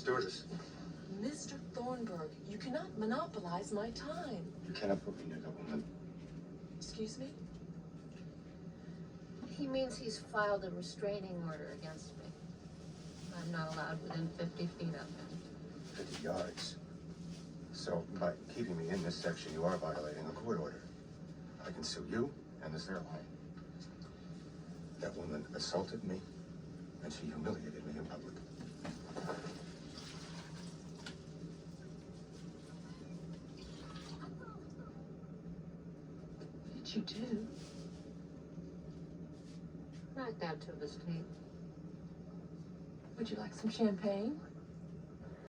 stewardess. Mr. Thornburg, you cannot monopolize my time. You cannot put me near that woman. Excuse me? He means he's filed a restraining order against me. I'm not allowed within 50 feet of him. 50 yards. So, by keeping me in this section, you are violating a court order. I can sue you and this airline. That woman assaulted me, and she humiliated me in public. What did you do? Knocked out two of his teeth. Would you like some champagne?